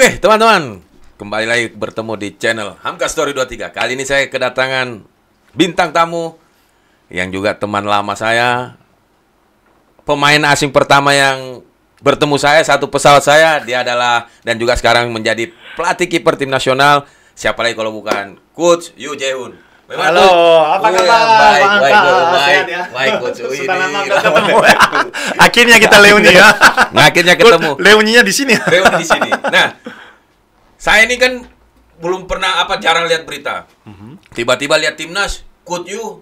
Oke, teman-teman, kembali lagi bertemu di channel Hamka Story 23. Kali ini saya kedatangan bintang tamu yang juga teman lama saya, pemain asing pertama yang bertemu saya satu pesawat saya. Dia adalah dan juga sekarang menjadi pelatih kiper tim nasional. Siapa lagi kalau bukan Coach Yu Jae-hoon. Halo, apa kabar? Baik, Coach. Sudah lama nggak ketemu. Akhirnya kita reuni ya. Akhirnya ketemu. Reuninya di sini. Reuni di sini. Nah, saya ini kan belum pernah jarang lihat berita. Tiba-tiba lihat timnas, Coach Yu.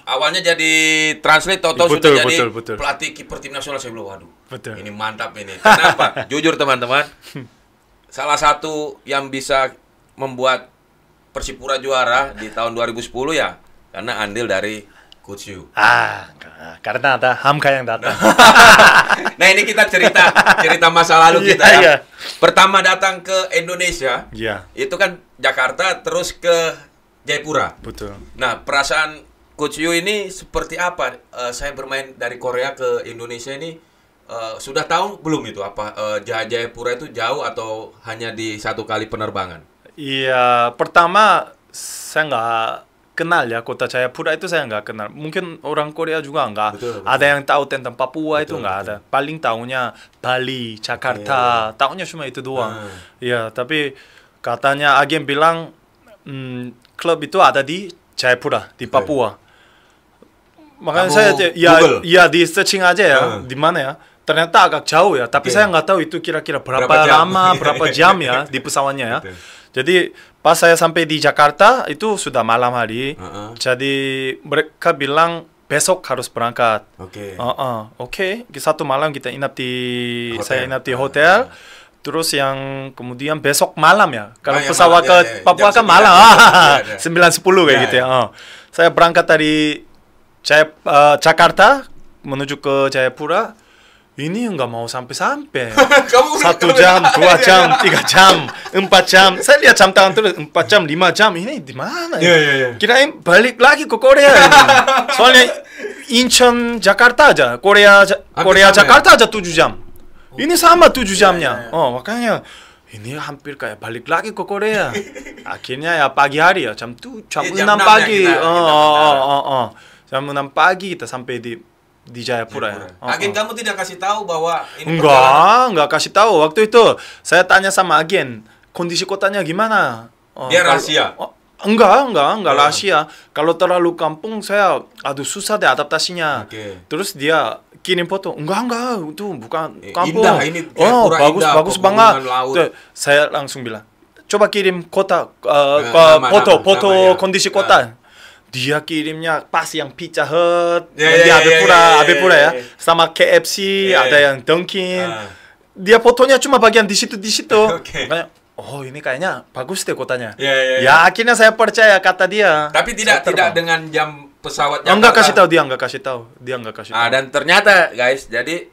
Awalnya jadi translate, toto sudah jadi pelatih kiper tim nasional. Saya bilang, waduh, ini mantap ini. Kenapa? Jujur teman-teman, salah satu yang bisa membuat Persipura juara di tahun 2010 ya karena andil dari Coach Yu. Karena ada Hamka yang datang. Nah, ini kita cerita masa lalu kita ya. Pertama datang ke Indonesia, itu kan Jakarta, terus ke Jayapura. Betul. Nah, perasaan Coach Yu ini seperti apa? Saya bermain dari Korea ke Indonesia ini, sudah tahu belum itu apa Jayapura itu jauh atau hanya di satu kali penerbangan? Iya, pertama saya nggak kenal ya kota Jayapura itu, saya nggak kenal. Mungkin orang Korea juga nggak ada yang tahu tentang Papua, itu nggak ada. Paling tahunya Bali, Jakarta, tahunya cuma itu doang. Iya, tapi katanya agen bilang klub itu ada di Jayapura, di Papua. Makanya saya di searching aja ya, di mana ya. Ternyata agak jauh ya, tapi saya nggak tahu itu kira-kira berapa lama, berapa jam ya di pesawatnya ya. Jadi pas saya sampai di Jakarta itu sudah malam hari. Jadi mereka bilang besok harus berangkat. Oke. Satu malam kita saya inap di hotel. Terus yang kemudian besok malam ya. Kalau pesawat ke Papua kan malam. 9:10 kayak gitu ya. Saya berangkat dari Jakarta menuju ke Jayapura. Ini nggak mau sampai-sampai. 1 jam, 2 jam, 3 jam, 4 jam. Saya lihat jam tangan terus 4 jam, 5 jam. Ini di mana? Kirain balik lagi ke Korea. Soalnya Incheon Jakarta aja, Korea Jakarta aja 7 jam. Ini sama 7 jamnya. Makanya ini hampir kayak balik lagi ke Korea. Akhirnya ya pagi hari ya, jam 6 pagi. Jam 6 pagi kita sampai di Jayapura ya. Agen kamu tidak kasih tahu bahwa ini enggak kasih tahu. Waktu itu saya tanya sama agen, kondisi kotanya gimana? Dia rahasia. Enggak rahasia. Kalau terlalu kampung saya susah deh adaptasinya. Terus dia kirim foto. Enggak, itu bukan kampung. Indah ini. Bagus banget. Saya langsung bilang, coba kirim foto kondisi kota. Dia kirimnya pas yang Pizza Hut, di Abepura ya, sama KFC, ada yang Dunkin. Dia fotonya cuma bagian di situ. Makanya, ini kayaknya bagus deh kotanya. Ya akhirnya saya percaya kata dia. Tapi tidak dengan jam pesawat Jakarta. Enggak kasih tahu. Dia enggak kasih tahu. Dan ternyata guys, jadi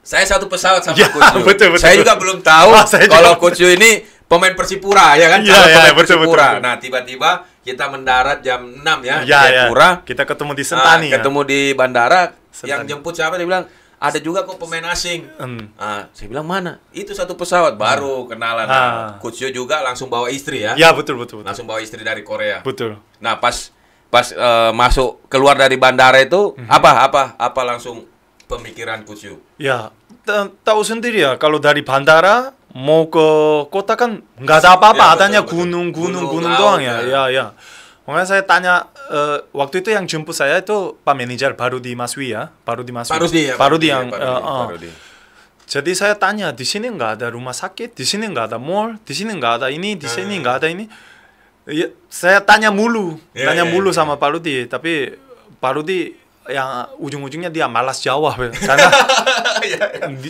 saya satu pesawat sama Coach Yu. Betul. Saya juga belum tahu kalau Coach Yu ini pemain Persipura ya kan? Persipura. Nah, tiba-tiba kita mendarat jam 6 ya di Jayapura. Kita ketemu di Sentani ketemu di bandara. Yang jemput siapa? Dia bilang, ada juga kok pemain asing. Saya bilang, mana? Itu satu pesawat. Baru kenalan. Coach Yu juga langsung bawa istri ya? Ya, betul. Langsung bawa istri dari Korea. Betul. Nah, pas masuk keluar dari bandara itu, apa langsung pemikiran Coach Yu? Ya, tahu sendiri ya, kalau dari bandara mau ke kota kan nggak ada apa-apa, adanya gunung doang ya. Ya. Makanya saya tanya, waktu itu yang jemput saya itu Pak Manajer Parudi Maswi ya, Parudi. Jadi saya tanya, di sini nggak ada rumah sakit, di sini nggak ada mall, di sini nggak ada ini, di sini nggak ada ini. Ya, saya tanya mulu sama Parudi, tapi Parudi yang ujung-ujungnya dia malas jawab ya. Karena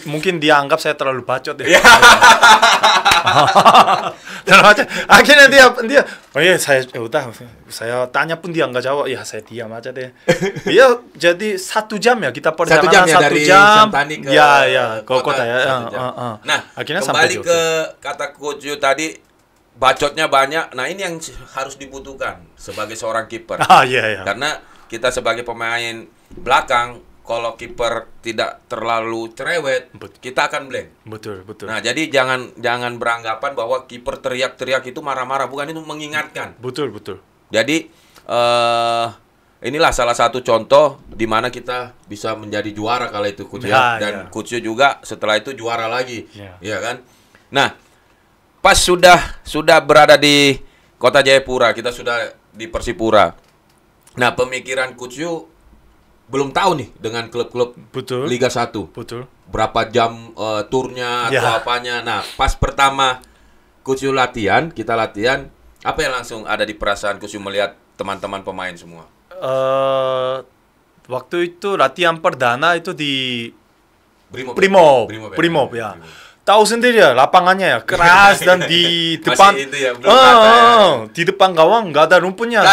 mungkin dia anggap saya terlalu bacot ya. Akhirnya dia saya tanya pun dia nggak jawab, ya saya diam aja deh. Iya, jadi 1 jam ya kita perjalanan 1 jam. Ke kota ya. Nah, akhirnya kembali ke kata Coach Yu tadi, bacotnya banyak. Nah, ini yang harus dibutuhkan sebagai seorang kiper. Karena kita sebagai pemain belakang kalau kiper tidak terlalu cerewet, kita akan blank. Betul. Nah, jadi jangan beranggapan bahwa kiper teriak-teriak itu marah-marah, bukan, itu mengingatkan. Betul. Jadi inilah salah satu contoh di mana kita bisa menjadi juara kala itu, Coach ya. Dan Coach juga setelah itu juara lagi. Ya kan? Nah, pas sudah berada di Kota Jayapura, kita sudah di Persipura. Nah, pemikiran Coach belum tahu nih dengan klub-klub Liga 1. Betul. Berapa jam turnya atau apanya. Nah, pas pertama Coach kita latihan, apa yang langsung ada di perasaan Coach melihat teman-teman pemain semua? Waktu itu latihan perdana itu di Brimob ya. Tahu sendiri ya, lapangannya ya keras dan di depan di depan gawang nggak ada rumputnya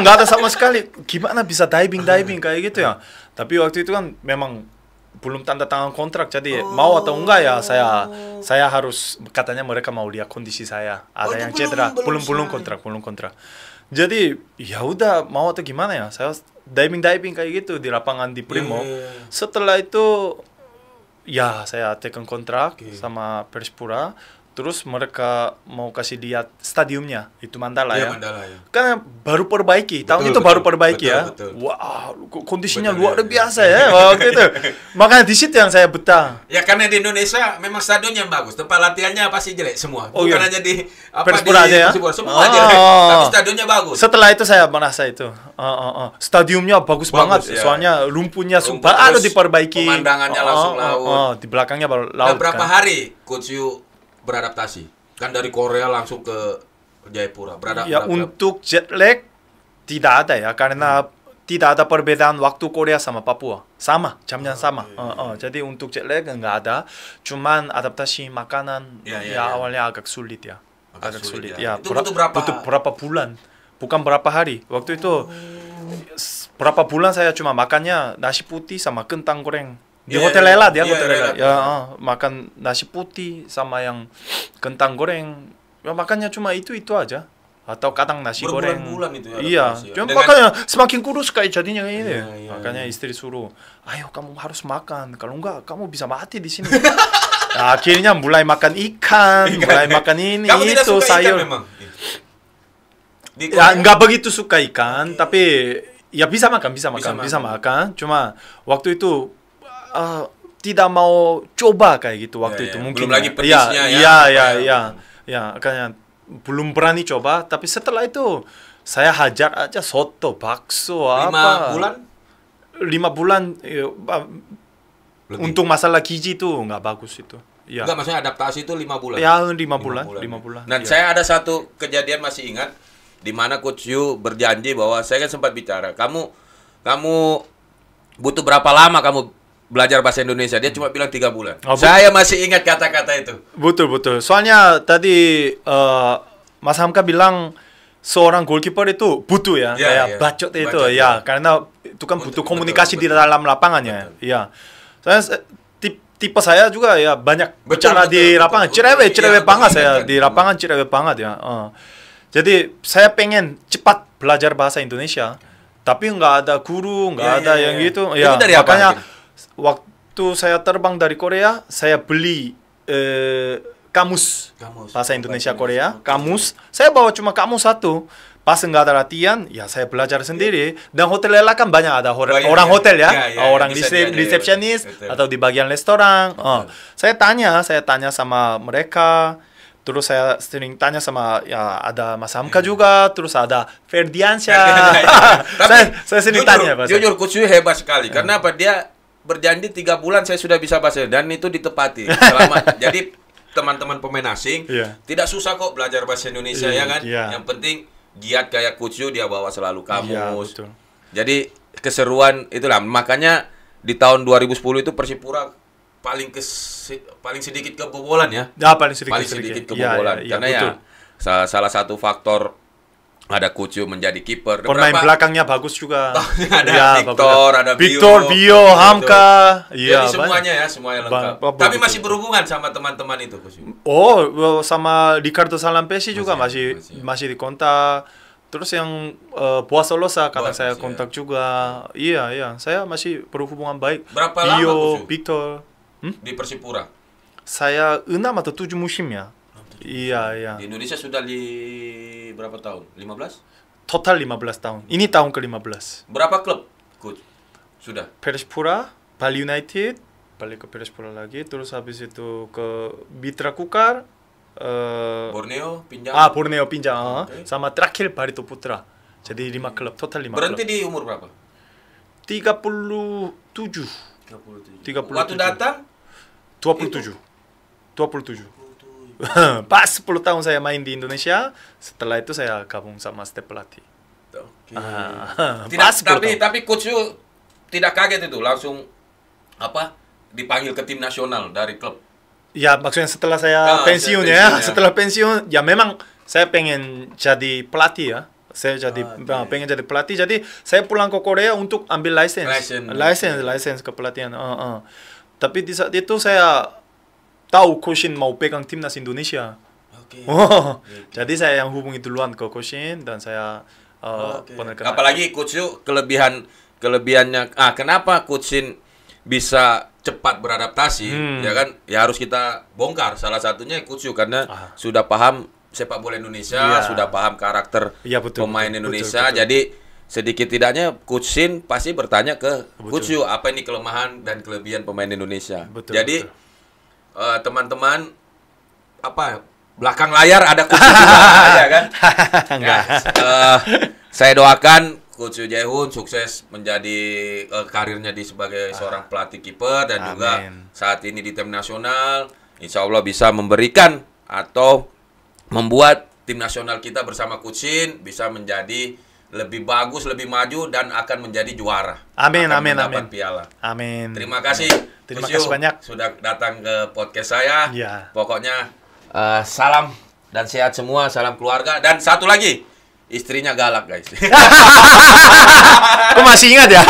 nggak ada sama sekali. Gimana bisa diving kayak gitu ya? Tapi waktu itu kan memang belum tanda tangan kontrak, jadi mau atau enggak ya saya harus, katanya mereka mau lihat kondisi saya, ada yang cedera, belum kontrak. Jadi ya udah, mau atau gimana ya, saya diving kayak gitu di lapangan di Primo. Setelah itu ya saya tekan kontrak sama Persipura. Terus mereka mau kasih lihat stadiumnya, itu Mandala ya. Karena baru perbaiki, tahun itu baru perbaiki ya. Wah, kondisinya luar biasa ya waktu itu. Makanya di situ yang saya betah. Ya karena di Indonesia memang stadionnya bagus, tempat latihannya pasti jelek semua. Bukan hanya di Persipura aja ya. Semua jelek, tapi stadionnya bagus. Setelah itu saya merasa itu, stadiumnya bagus banget, ya. Soalnya rumputnya baru diperbaiki. Pemandangannya langsung laut. Di belakangnya baru laut. Berapa hari Coach beradaptasi? Kan dari Korea langsung ke Jayapura. Untuk jet lag tidak ada ya, karena tidak ada perbedaan waktu Korea sama Papua. Sama, jamnya sama. Jadi untuk jet lag nggak ada. Cuman adaptasi makanan awalnya agak sulit ya. Agak sulit. Ya. Itu butuh berapa bulan? Bukan berapa hari. Waktu itu berapa bulan saya cuma makannya nasi putih sama kentang goreng. Di Hotel Lela makan nasi putih sama yang kentang goreng. Ya, makannya cuma itu aja. Atau kadang nasi goreng. Berbulan-bulan itu ya. Iya. Cuma makanya semakin kurus kayak jadinya kayak ini. Makanya istri suruh, ayo kamu harus makan. Kalau enggak kamu bisa mati di sini. Nah, akhirnya mulai makan ikan, mulai makan ini kamu itu sayur. Ikan memang? Ya enggak begitu suka ikan, tapi ya bisa makan. Cuma waktu itu tidak mau coba kayak gitu waktu itu. Mungkin belum lagi pedisnya kayaknya belum berani coba. Tapi setelah itu saya hajar aja soto, bakso 5 bulan untuk masalah gizi itu nggak bagus itu. Enggak, maksudnya adaptasi itu 5 bulan. Ya 5 bulan. Dan saya ada satu kejadian masih ingat, di mana Coach berjanji bahwa, saya kan sempat bicara, kamu butuh berapa lama kamu belajar bahasa Indonesia? Dia cuma bilang 3 bulan. Saya masih ingat kata-kata itu. Betul. Soalnya tadi Mas Hamka bilang seorang goalkeeper itu butuh ya, kayak bacot itu ya, karena itu kan butuh komunikasi di dalam lapangannya. Iya. Saya tipe saya juga ya banyak bicara di lapangan. Cerewet banget saya di lapangan, cerewet banget ya. Jadi saya pengen cepat belajar bahasa Indonesia, tapi nggak ada guru, nggak ada yang gitu. Ya, itu dari makanya waktu saya terbang dari Korea, saya beli kamus bahasa Indonesia Korea, kamus. Saya bawa cuma kamus satu. Pas nggak ada latihan, ya saya belajar sendiri. Dan Hotel Lela kan banyak ada orang hotel ya, orang resepsionis atau di bagian restoran. Saya tanya sama mereka. Terus saya sering tanya sama ada Mas Hamka juga, terus ada Ferdiansyah. Saya sering tanya. Jujur Coach hebat sekali. Karena apa? Dia berjanji 3 bulan saya sudah bisa bahasa, dan itu ditepati. Jadi teman-teman pemain asing tidak susah kok belajar bahasa Indonesia ya kan. Yang penting giat kayak Coach dia bawa selalu kamus. Jadi keseruan itulah. Makanya di tahun 2010 itu Persipura paling sedikit kebobolan ya. Paling sedikit kebobolan. Karena salah satu faktor ada Coach menjadi kiper. Pemain belakangnya bagus juga. Ada Victor, Bio, Hamka. Jadi semuanya lengkap. Tapi masih berhubungan sama teman-teman itu, Coach. Sama Ricardo Salampesi juga masih di kontak. Terus yang Boas Solosa kadang saya Boas, kontak juga. Iya, saya masih berhubungan baik. Berapa lama, Coach? Victor. Di Persipura? Saya 6 atau 7 musim ya. Iya. Di Indonesia sudah berapa tahun? 15? Total 15 tahun. Ini tahun ke-15. Berapa klub, Coach? Sudah? Persipura, Bali United, balik ke Persipura lagi, terus habis itu ke Mitra Kukar, Borneo, Pinjang. Borneo Pinjang, Okay. sama terakhir Barito Putra. Jadi 5 klub, total 5 Berhenti klub. di umur berapa? 37. 37. Waktu datang 27. Pas 10 tahun saya main di Indonesia, setelah itu saya gabung sama staf pelatih. Oke. Tapi coach Yu tidak kaget itu langsung dipanggil ke tim nasional dari klub. Ya, maksudnya setelah saya pensiun ya. Setelah pensiun, ya memang saya pengen jadi pelatih ya. Saya pengen jadi pelatih. Jadi saya pulang ke Korea untuk ambil license kepelatihan. Tapi di saat itu saya tahu Koshin mau pegang timnas Indonesia. Okay. Jadi saya yang hubungi duluan ke Koshin dan saya apalagi Coach Yu kelebihannya. Kenapa Coach Shin bisa cepat beradaptasi? Ya kan? Ya harus kita bongkar. Salah satunya Coach Yu karena sudah paham sepak bola Indonesia, sudah paham karakter pemain Indonesia. Betul. Jadi sedikit tidaknya Coach Shin pasti bertanya ke Coach Yu apa ini kelemahan dan kelebihan pemain Indonesia. Jadi teman-teman belakang layar ada Coach Yu juga, ya kan? Saya doakan Coach Yu Jae-hoon sukses menjadi karirnya sebagai seorang pelatih kiper dan juga saat ini di tim nasional. Insya Allah bisa memberikan atau membuat tim nasional kita bersama Coach Shin bisa menjadi lebih bagus, lebih maju dan akan menjadi juara. Amin. Piala. Amin. Terima kasih. Terima kasih banyak sudah datang ke podcast saya. Ya. Pokoknya salam dan sehat semua, salam keluarga dan satu lagi. Istrinya galak, guys. Aku masih ingat ya.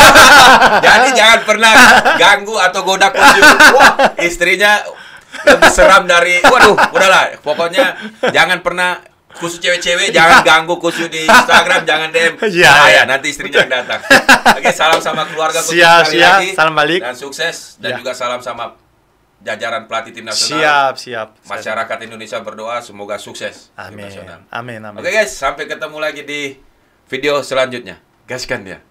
Jadi jangan pernah ganggu atau goda Coach Yu. Wah, istrinya lebih seram dari. Waduh, udahlah. Pokoknya jangan pernah, khusus cewek-cewek, jangan ganggu Coach Yu di Instagram, jangan DM. Iya. Nanti istrinya yang datang. Oke, salam sama keluarga Coach Yu sekali lagi. Salam balik. Dan sukses dan juga salam sama jajaran pelatih tim nasional. Siap. Masyarakat Indonesia berdoa semoga sukses tim nasional. Amin. Oke guys, sampai ketemu lagi di video selanjutnya. Gaskan dia.